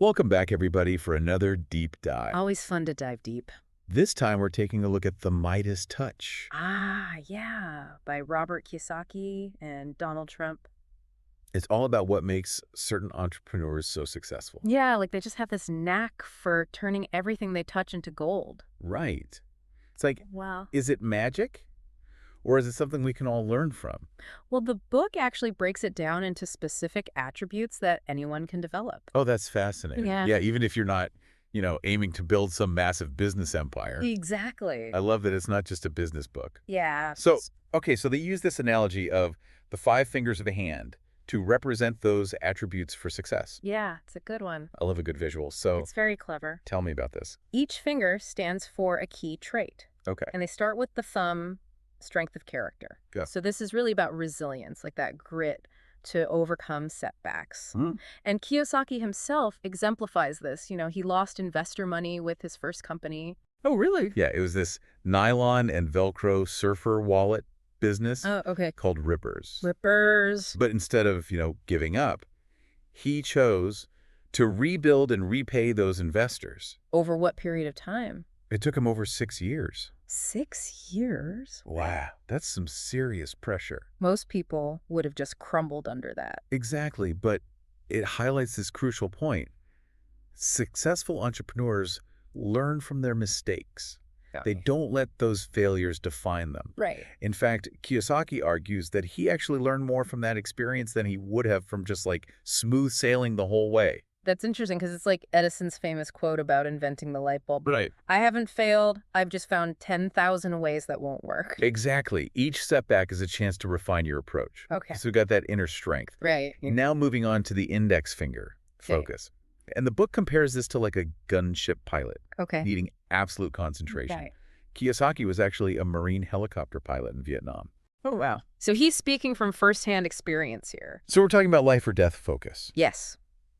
Welcome back, everybody, for another deep dive. Always fun to dive deep. This time, we're taking a look at the Midas Touch. Yeah, by Robert Kiyosaki and Donald Trump. It's all about what makes certain entrepreneurs so successful. Yeah, like they just have this knack for turning everything they touch into gold. Right. It's like, Wow. is it magic? Or is it something we can all learn from? Well, the book actually breaks it down into specific attributes that anyone can develop. Oh, that's fascinating. Yeah. Yeah, even if you're not, aiming to build some massive business empire. Exactly. I love that it's not just a business book. Yeah. So they use this analogy of the 5 fingers of a hand to represent those attributes for success. Yeah, it's a good one. I love a good visual. So It's very clever. tell me about this. Each finger stands for a key trait. Okay. And they start with the thumb, strength of character. Yeah. So this is really about resilience, like that grit to overcome setbacks. Mm. And Kiyosaki himself exemplifies this. He lost investor money with his first company. Oh, really? Yeah, it was this nylon and Velcro surfer wallet business Oh, okay. called Rippers. Rippers. But instead of, giving up, he chose to rebuild and repay those investors. Over what period of time? It took him over 6 years. 6 years? Wow, that's some serious pressure. Most people would have just crumbled under that. Exactly, but it highlights this crucial point. Successful entrepreneurs learn from their mistakes. They don't let those failures define them. Right. In fact, Kiyosaki argues that he actually learned more from that experience than he would have from just smooth sailing the whole way. That's interesting because it's like Edison's famous quote about inventing the light bulb. Right. I haven't failed. I've just found 10,000 ways that won't work. Exactly. Each setback is a chance to refine your approach. Okay. So we've got that inner strength. Right. Now moving on to the index finger focus. And the book compares this to like a gunship pilot Okay. needing absolute concentration. Okay. Kiyosaki was actually a Marine helicopter pilot in Vietnam. Oh, wow. So he's speaking from firsthand experience here. So we're talking about life or death focus. Yes.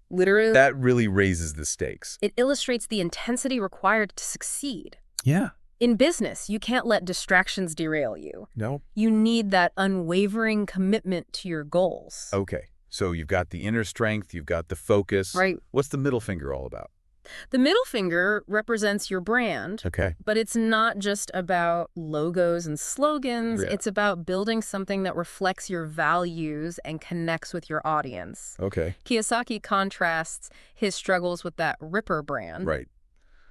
Literally. That really raises the stakes. It illustrates the intensity required to succeed. Yeah. In business, you can't let distractions derail you. No? You need that unwavering commitment to your goals. Okay. So you've got the inner strength, you've got the focus. Right. What's the middle finger all about? The middle finger represents your brand. Okay. But it's not just about logos and slogans. Yeah. It's about building something that reflects your values and connects with your audience. Okay. Kiyosaki contrasts his struggles with that Ripper brand Right.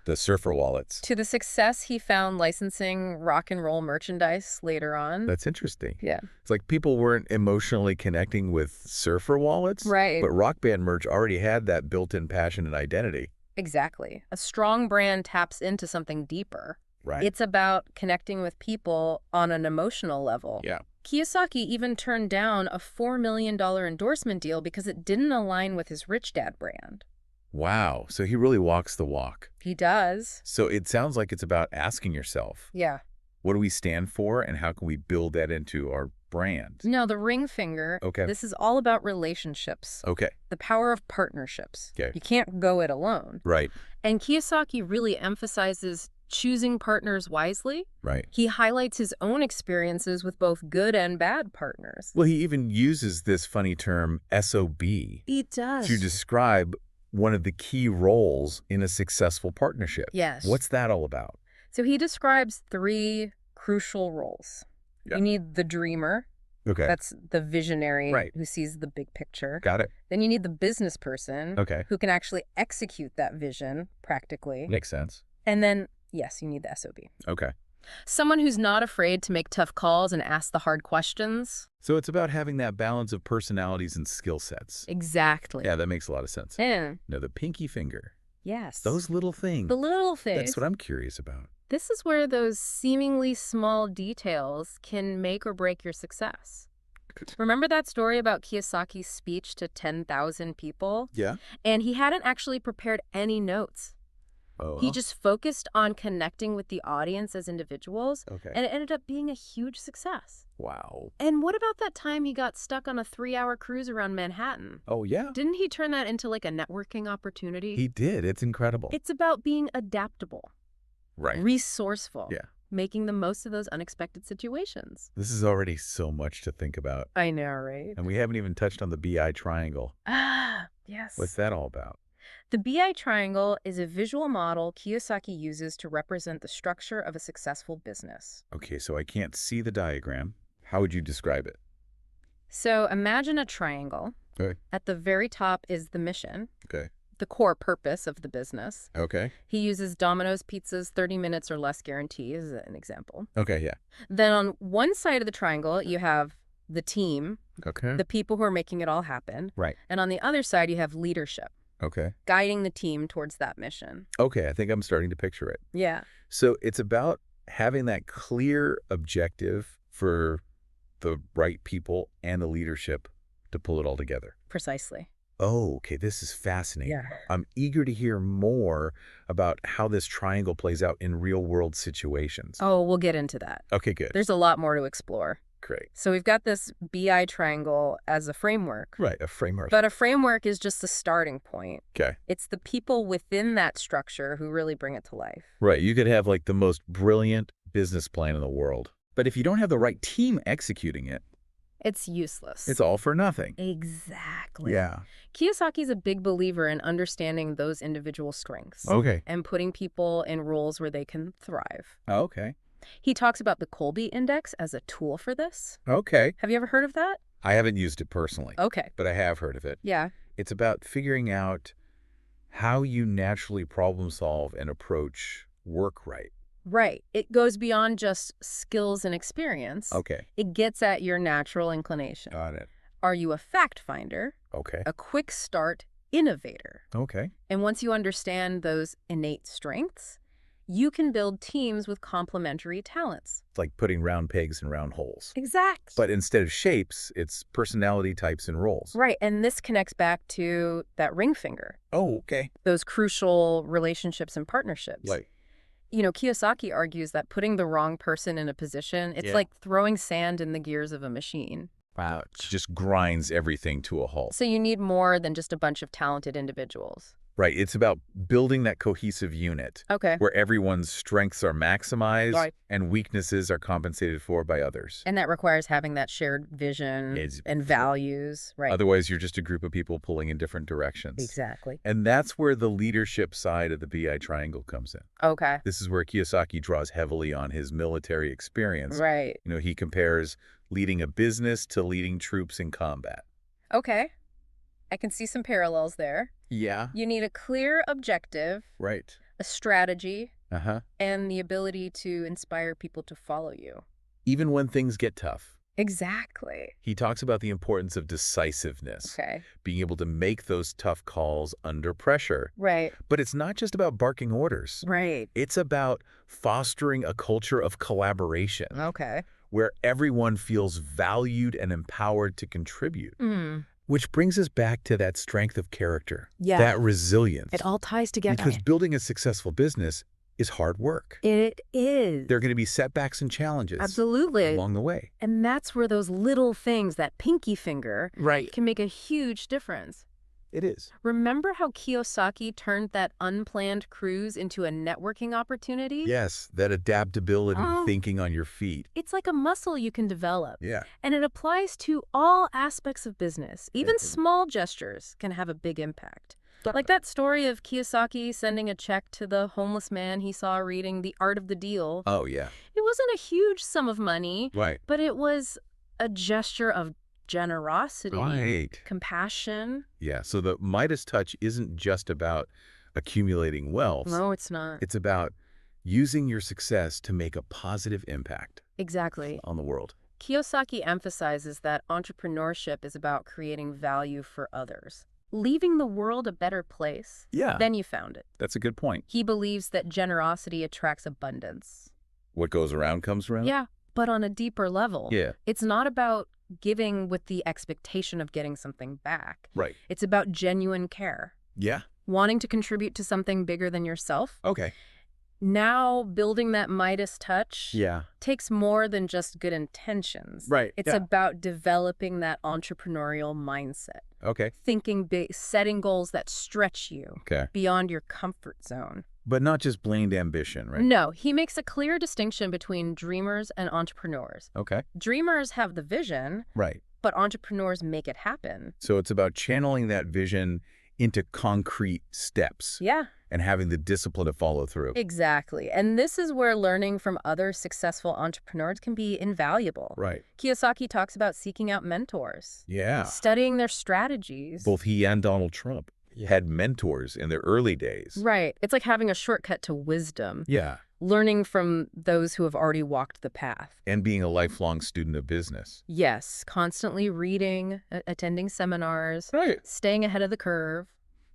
The surfer wallets. to the success he found licensing rock and roll merchandise later on. That's interesting. Yeah. It's like people weren't emotionally connecting with surfer wallets. Right. But rock band merch already had that built-in passion and identity. Exactly. A strong brand taps into something deeper. Right. It's about connecting with people on an emotional level. Yeah. Kiyosaki even turned down a $4 million endorsement deal because it didn't align with his Rich Dad brand. Wow. So he really walks the walk. He does. So it sounds like it's about asking yourself, Yeah. what do we stand for and how can we build that into our brand? No, the ring finger. Okay. This is all about relationships. Okay. The power of partnerships. Okay. You can't go it alone. Right. And Kiyosaki really emphasizes choosing partners wisely. Right. He highlights his own experiences with both good and bad partners. Well, he even uses this funny term SOB He does. to describe one of the key roles in a successful partnership. Yes. What's that all about? So he describes 3 crucial roles. Yeah. You need the dreamer. Okay. That's the visionary Right. who sees the big picture. Got it. Then you need the business person Okay. who can actually execute that vision practically. Makes sense. And then, yes, you need the SOB. Okay. Someone who's not afraid to make tough calls and ask the hard questions. So it's about having that balance of personalities and skill sets. Exactly. Yeah, that makes a lot of sense. And No, the pinky finger. yes. Those little things. the little things. That's what I'm curious about. This is where those seemingly small details can make or break your success. Remember that story about Kiyosaki's speech to 10,000 people? Yeah. And he hadn't actually prepared any notes. Oh. He just focused on connecting with the audience as individuals, Okay. and it ended up being a huge success. Wow. And what about that time he got stuck on a 3-hour cruise around Manhattan? Oh, yeah. Didn't he turn that into like a networking opportunity? He did. It's incredible. It's about being adaptable, right. resourceful, Yeah. making the most of those unexpected situations. This is already so much to think about. I know, right? And we haven't even touched on the BI triangle. Ah, yes. What's that all about? The BI triangle is a visual model Kiyosaki uses to represent the structure of a successful business. Okay, so I can't see the diagram. How would you describe it? So imagine a triangle. Okay. At the very top is the mission, Okay. the core purpose of the business. Okay. He uses Domino's Pizza's 30 minutes or less guarantee as an example. Okay, yeah. Then on one side of the triangle, you have the team, Okay. the people who are making it all happen. Right. And on the other side, you have leadership, Okay. guiding the team towards that mission. Okay, I think I'm starting to picture it. Yeah. So it's about having that clear objective for the right people and the leadership to pull it all together. Precisely. Oh, okay, this is fascinating. Yeah. I'm eager to hear more about how this triangle plays out in real-world situations. Oh, we'll get into that. Okay, good. There's a lot more to explore. Great. So we've got this BI triangle as a framework. Right, a framework. But a framework is just the starting point. Okay. It's the people within that structure who really bring it to life. Right, you could have like the most brilliant business plan in the world, but if you don't have the right team executing it, It's useless. it's all for nothing. Exactly. Yeah. Kiyosaki's a big believer in understanding those individual strengths Okay. and putting people in roles where they can thrive. Okay. He talks about the Colby Index as a tool for this. Okay. Have you ever heard of that? I haven't used it personally, Okay. but I have heard of it. Yeah. It's about figuring out how you naturally problem solve and approach work right. Right. It goes beyond just skills and experience. Okay. It gets at your natural inclination. Got it. Are you a fact finder, Okay. a quick start innovator? Okay. And once you understand those innate strengths, you can build teams with complementary talents. It's like putting round pegs in round holes. Exactly. But instead of shapes, it's personality types and roles. Right. And this connects back to that ring finger, Oh, okay. those crucial relationships and partnerships. Like, You know, Kiyosaki argues that putting the wrong person in a position, it's Yeah. like throwing sand in the gears of a machine. wow, it just grinds everything to a halt. So you need more than just a bunch of talented individuals. Right. It's about building that cohesive unit Okay. where everyone's strengths are maximized Right. and weaknesses are compensated for by others. And that requires having that shared vision and values. Right. Otherwise, you're just a group of people pulling in different directions. Exactly. And that's where the leadership side of the BI triangle comes in. Okay. This is where Kiyosaki draws heavily on his military experience. Right. You know, he compares leading a business to leading troops in combat. Okay. I can see some parallels there. Yeah. You need a clear objective, Right. a strategy, Uh-huh. and the ability to inspire people to follow you. Even when things get tough. Exactly. He talks about the importance of decisiveness, Okay. being able to make those tough calls under pressure. Right. But it's not just about barking orders. Right. It's about fostering a culture of collaboration Okay. where everyone feels valued and empowered to contribute. Mm. Which brings us back to that strength of character, Yeah. that resilience. It all ties together. Because building a successful business is hard work. It is. There are going to be setbacks and challenges Absolutely. along the way. And that's where those little things, that pinky finger, Right. can make a huge difference. It is. Remember how Kiyosaki turned that unplanned cruise into a networking opportunity? Yes, that adaptability, Oh. thinking on your feet. It's like a muscle you can develop. Yeah. And it applies to all aspects of business. Even small gestures can have a big impact. Like that story of Kiyosaki sending a check to the homeless man he saw reading The Art of the Deal. Oh, yeah. It wasn't a huge sum of money, Right. but it was a gesture of generosity, Right. compassion. Yeah, so the Midas Touch isn't just about accumulating wealth. No, it's not. It's about using your success to make a positive impact Exactly. on the world. Kiyosaki emphasizes that entrepreneurship is about creating value for others, leaving the world a better place Yeah, than you found it. that's a good point. He believes that generosity attracts abundance. What goes around comes around? Yeah, but on a deeper level. Yeah, It's not about giving with the expectation of getting something back. right. It's about genuine care, Yeah, wanting to contribute to something bigger than yourself. okay. Now, building that Midas touch Yeah, takes more than just good intentions. right. It's yeah. about developing that entrepreneurial mindset, Okay, thinking big, setting goals that stretch you okay. beyond your comfort zone. But not just blamed ambition, right? No, he makes a clear distinction between dreamers and entrepreneurs. Okay, Dreamers have the vision, right. but entrepreneurs make it happen. So it's about channeling that vision into concrete steps. Yeah. And having the discipline to follow through. Exactly. And this is where learning from other successful entrepreneurs can be invaluable. Right. Kiyosaki talks about seeking out mentors. Yeah. Studying their strategies. Both he and Donald Trump had mentors in their early days. Right. It's like having a shortcut to wisdom. Yeah. Learning from those who have already walked the path. And being a lifelong student of business. Yes. Constantly reading, attending seminars. Right. Staying ahead of the curve.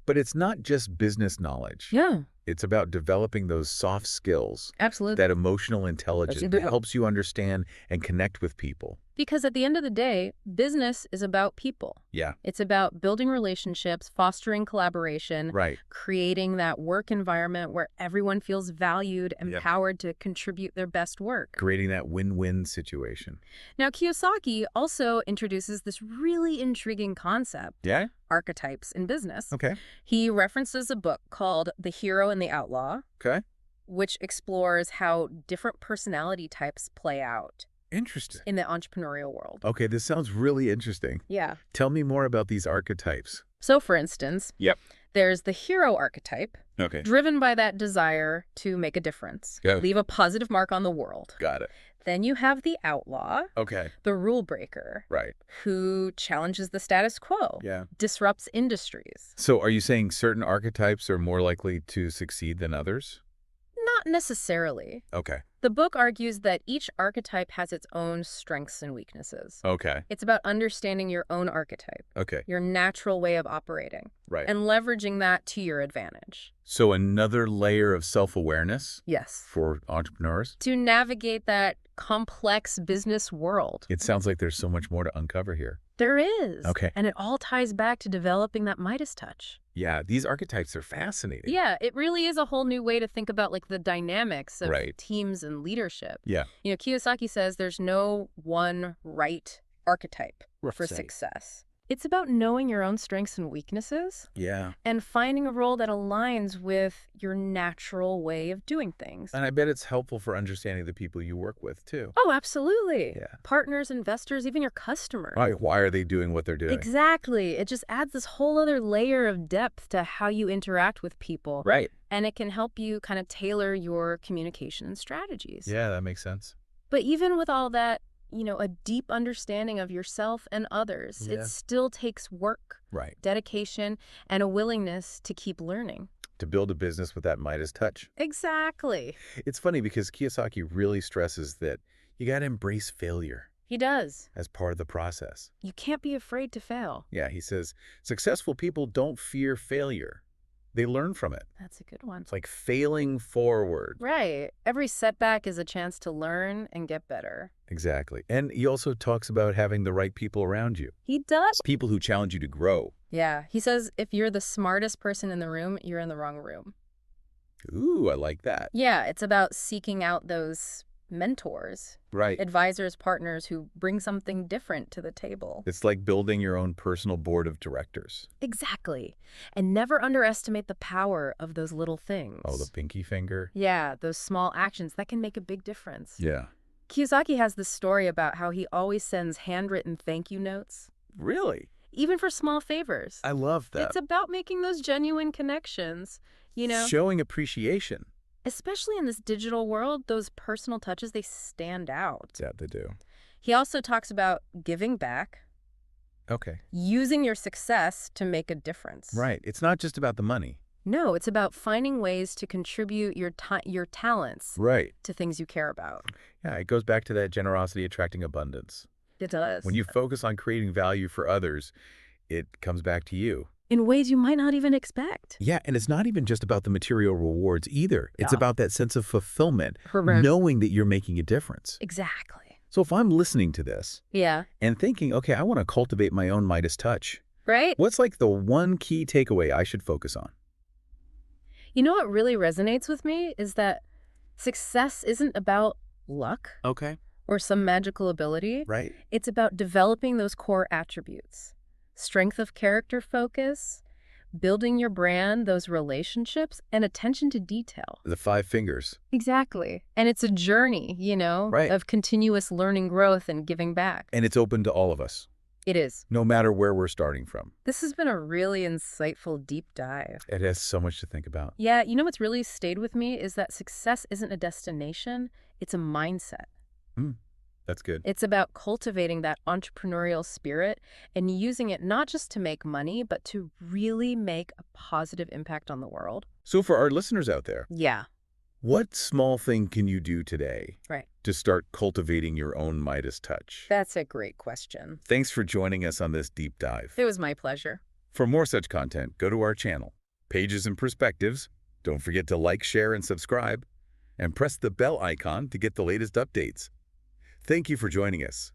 But it's not just business knowledge. Yeah. It's about developing those soft skills. Absolutely. That emotional intelligence that helps you understand and connect with people. Because at the end of the day, business is about people. Yeah. It's about building relationships, fostering collaboration, Right. creating that work environment where everyone feels valued, empowered to contribute their best work. Creating that win-win situation. Now, Kiyosaki also introduces this really intriguing concept. Yeah? Archetypes in business. Okay. He references a book called The Hero and the Outlaw, Okay. which explores how different personality types play out Interesting. in the entrepreneurial world. Okay, this sounds really interesting. Yeah. Tell me more about these archetypes. So, for instance, Yep. there's the hero archetype, Okay. driven by that desire to make a difference, Yeah. leave a positive mark on the world. Got it. Then you have the outlaw, Okay. the rule breaker, Right. who challenges the status quo, Yeah. disrupts industries. So are you saying certain archetypes are more likely to succeed than others? Not necessarily. Okay. The book argues that each archetype has its own strengths and weaknesses. Okay. It's about understanding your own archetype, Okay. your natural way of operating, Right. and leveraging that to your advantage. So another layer of self-awareness Yes. for entrepreneurs? To navigate that complex business world. It sounds like there's so much more to uncover here. There is. Okay. And it all ties back to developing that Midas touch. Yeah, these archetypes are fascinating. Yeah, it really is a whole new way to think about like the dynamics of Right. teams and leadership. Yeah. You know, Kiyosaki says there's no one right archetype for success. It's about knowing your own strengths and weaknesses Yeah. and finding a role that aligns with your natural way of doing things. And I bet it's helpful for understanding the people you work with, too. Oh, absolutely. Yeah. Partners, investors, even your customers. Right. Why are they doing what they're doing? Exactly. It just adds this whole other layer of depth to how you interact with people. Right. And it can help you kind of tailor your communication and strategies. Yeah, that makes sense. But even with all that, you know, a deep understanding of yourself and others, Yeah. it still takes work, Right. dedication, and a willingness to keep learning. To build a business with that Midas touch. Exactly. It's funny because Kiyosaki really stresses that you got to embrace failure He does. as part of the process. You can't be afraid to fail. Yeah, he says, successful people don't fear failure. They learn from it. That's a good one. It's like failing forward. Right. Every setback is a chance to learn and get better. Exactly. And he also talks about having the right people around you. He does. People who challenge you to grow. Yeah. He says if you're the smartest person in the room, you're in the wrong room. Ooh, I like that. Yeah. It's about seeking out those mentors, Right. advisors, partners who bring something different to the table. It's like building your own personal board of directors. Exactly. And never underestimate the power of those little things. Oh, the pinky finger. Yeah, those small actions that can make a big difference. Yeah. Kiyosaki has this story about how he always sends handwritten thank you notes, Really? even for small favors. I love that. It's about making those genuine connections, you know? Showing appreciation. Especially in this digital world, those personal touches, they stand out. Yeah, they do. He also talks about giving back, Okay. using your success to make a difference. Right. It's not just about the money. No, it's about finding ways to contribute your talents Right. to things you care about. Yeah, it goes back to that generosity attracting abundance. It does. When you focus on creating value for others, it comes back to you. In ways you might not even expect. Yeah, and it's not even just about the material rewards either. It's Yeah. about that sense of fulfillment, Correct. knowing that you're making a difference. Exactly. So if I'm listening to this Yeah. and thinking, okay, I want to cultivate my own Midas touch, Right? what's like the one key takeaway I should focus on? You know what really resonates with me is that success isn't about luck Okay. or some magical ability. Right. It's about developing those core attributes. Strength of character focus, building your brand, those relationships, and attention to detail. The 5 fingers. Exactly. And it's a journey, you know, Right. of continuous learning, growth, and giving back. And it's open to all of us. It is. no matter where we're starting from. This has been a really insightful deep dive. It has so much to think about. Yeah, you know what's really stayed with me is that success isn't a destination, it's a mindset. That's good. It's about cultivating that entrepreneurial spirit and using it not just to make money, but to really make a positive impact on the world. So for our listeners out there, Yeah, what small thing can you do today right. to start cultivating your own Midas touch? That's a great question. Thanks for joining us on this deep dive. It was my pleasure. For more such content, go to our channel, Pages and Perspectives. Don't forget to like, share, and subscribe, and press the bell icon to get the latest updates. Thank you for joining us.